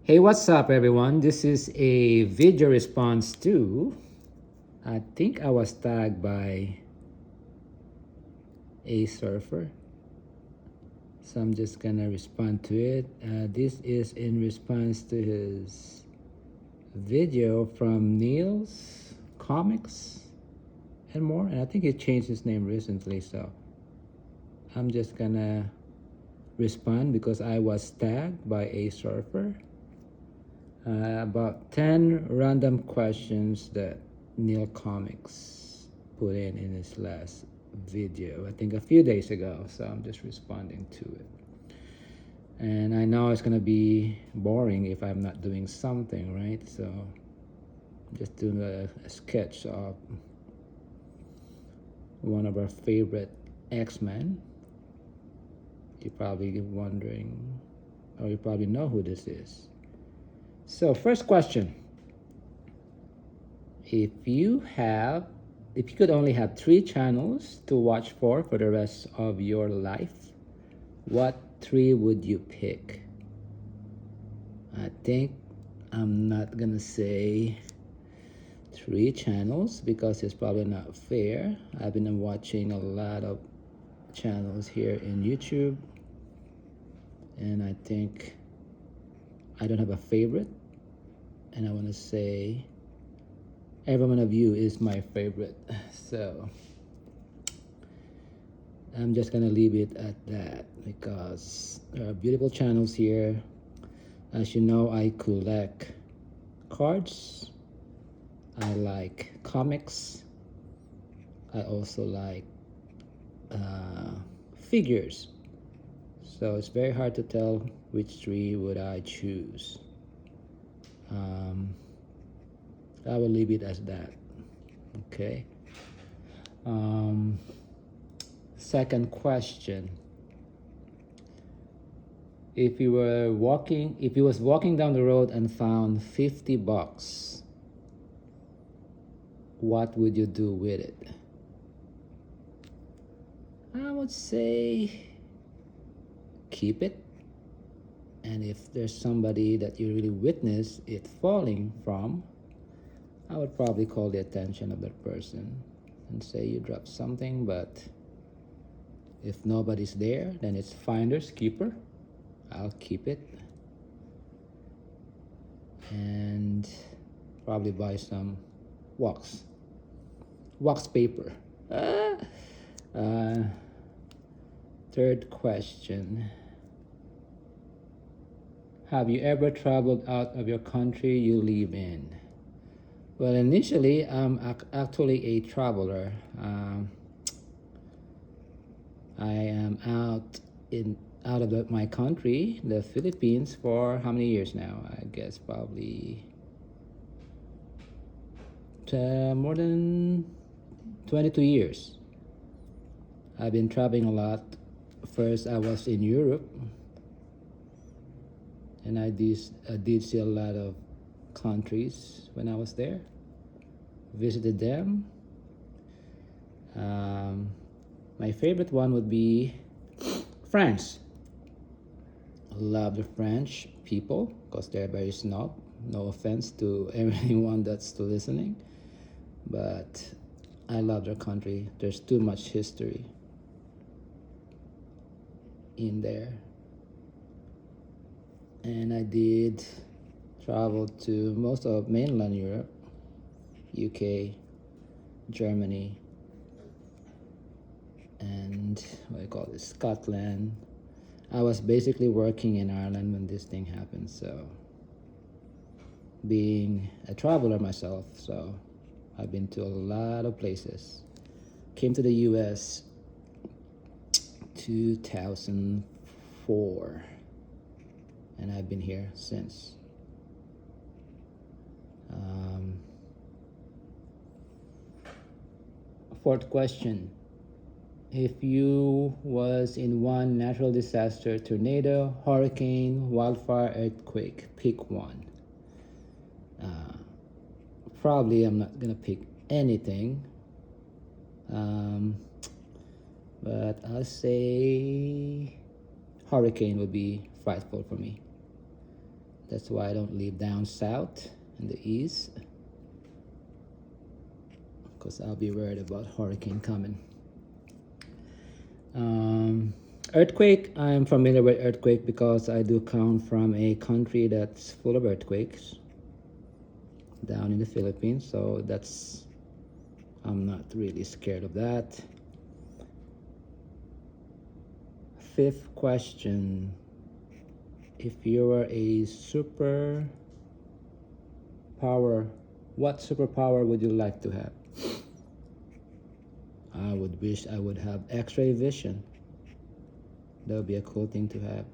Hey, what's up, everyone? This is a video response to, I think I was tagged by a surfer. So I'm just gonna respond to it. This is in response to his video from Neil's Comics and more. And I think he changed his name recently. So I'm just gonna respond because I was tagged by a surfer. About 10 random questions that Neil Comics put in his last video, I think a few days ago. So I'm just responding to it. And I know it's gonna be boring if I'm not doing something, right? So I'm just doing a sketch of one of our favorite X-Men. You're probably wondering, or you probably know who this is. So first question, if you could only have 3 channels to watch for the rest of your life, what 3 would you pick? I think I'm not gonna say 3 channels because it's probably not fair. I've been watching a lot of channels here in YouTube, and I think I don't have a favorite, and I want to say every one of you is my favorite. So I'm just gonna leave it at that because there are beautiful channels here. As you know, I collect cards, I like comics, I also like figures. So it's very hard to tell which 3 would I choose. I will leave it as that. Okay. Second question. If you was walking down the road and found $50, what would you do with it? I would say keep it. And if there's somebody that you really witness it falling from, I would probably call the attention of that person and say you dropped something, but if nobody's there, then it's finders keeper. I'll keep it and probably buy some wax paper. Third question. Have you ever traveled out of your country you live in? Well, initially, I'm actually a traveler. I am out of my country, the Philippines, for how many years now? I guess probably more than 22 years. I've been traveling a lot. First, I was in Europe, and I did see a lot of countries when I was there. Visited them. My favorite one would be France. Love the French people because they're very snob. No offense to everyone that's still listening, but I love their country. There's too much history in there. And I did travel to most of mainland Europe, UK, Germany, and what do you call it, Scotland. I was basically working in Ireland when this thing happened, so being a traveler myself, so I've been to a lot of places. Came to the US 2004, and I've been here since. Fourth question. If you was in one natural disaster, tornado, hurricane, wildfire, earthquake, pick one. Probably I'm not gonna pick anything, but I'll say hurricane would be frightful for me. That's why I don't live down south in the east, because I'll be worried about hurricane coming. Earthquake, I'm familiar with earthquake because I do come from a country that's full of earthquakes down in the Philippines, so that's, I'm not really scared of that. Fifth question, if you were a superpower, what superpower would you like to have? I would wish I would have x-ray vision. That would be a cool thing to have.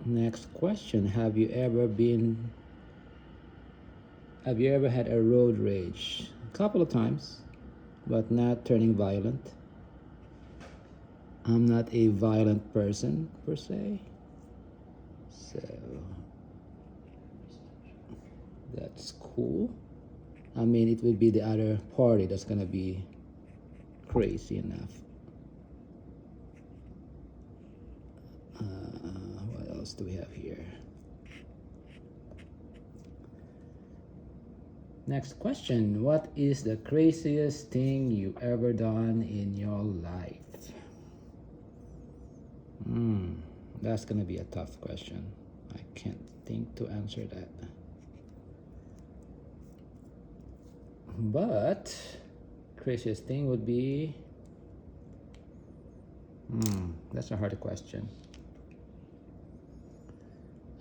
Next question, have you ever had a road rage? A couple of times, but not turning violent. I'm not a violent person per se, so that's cool. I mean, it would be the other party that's gonna be crazy enough. What else do we have here? Next question, what is the craziest thing you ever done in your life? That's gonna be a tough question. I can't think to answer that. But craziest thing would be, that's a hard question.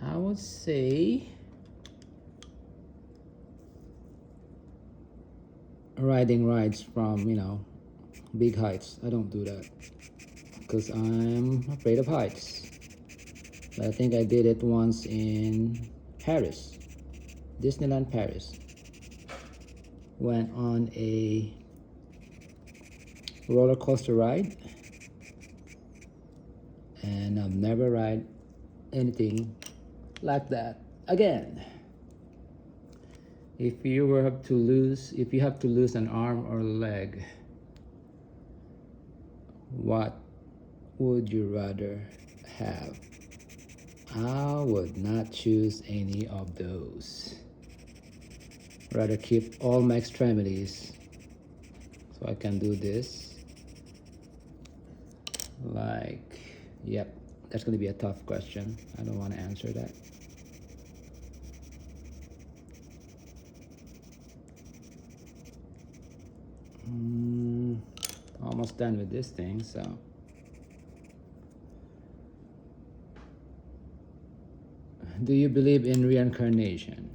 I would say riding rides from, big heights. I don't do that because I'm afraid of heights. But I think I did it once in Paris, Disneyland Paris. Went on a roller coaster ride, and I've never ride anything like that again. If you have to lose an arm or leg, what would you rather have? I would not choose any of those. Rather keep all my extremities so I can do this. Yep, that's gonna be a tough question. I don't want to answer that. Almost done with this thing, so. Do you believe in reincarnation?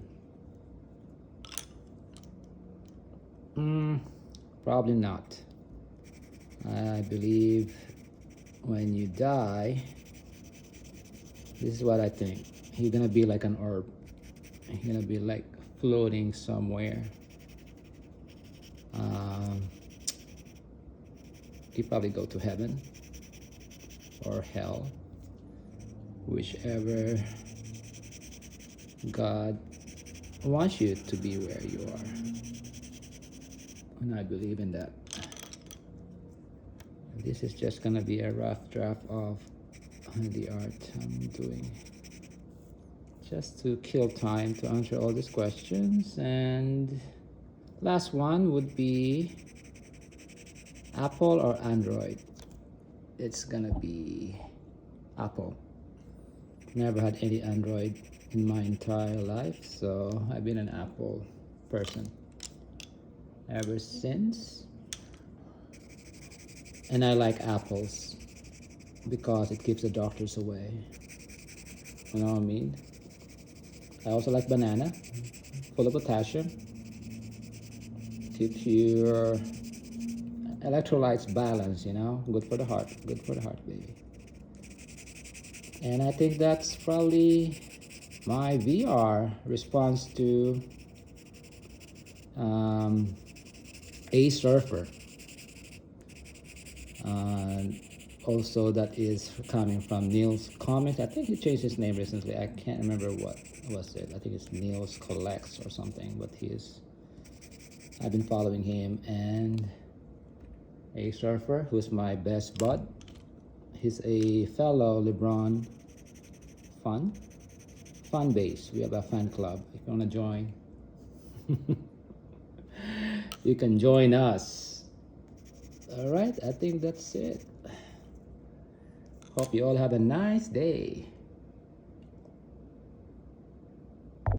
Probably not. I believe when you die, this is what I think. You're gonna be like an orb. You're gonna be like floating somewhere. You probably go to heaven or hell, whichever God wants you to be where you are. And I believe in that. This is just gonna be a rough draft of the art I'm doing, just to kill time to answer all these questions. And last one would be Apple or Android. It's gonna be Apple. Never had any Android in my entire life, so I've been an Apple person ever since. And I like apples because it keeps the doctors away. You know what I mean? I also like banana, full of potassium. Keeps your electrolytes balanced, good for the heart, baby. And I think that's probably my VR response to a surfer. Also, that is coming from Neil's Comics. I think he changed his name recently. I can't remember what was it. I think it's Neil's Collects or something. But I've been following him, and a surfer who's my best bud. He's a fellow LeBron fan base. We have a fan club. If you want to join, you can join us. All right, I think that's it. Hope you all have a nice day.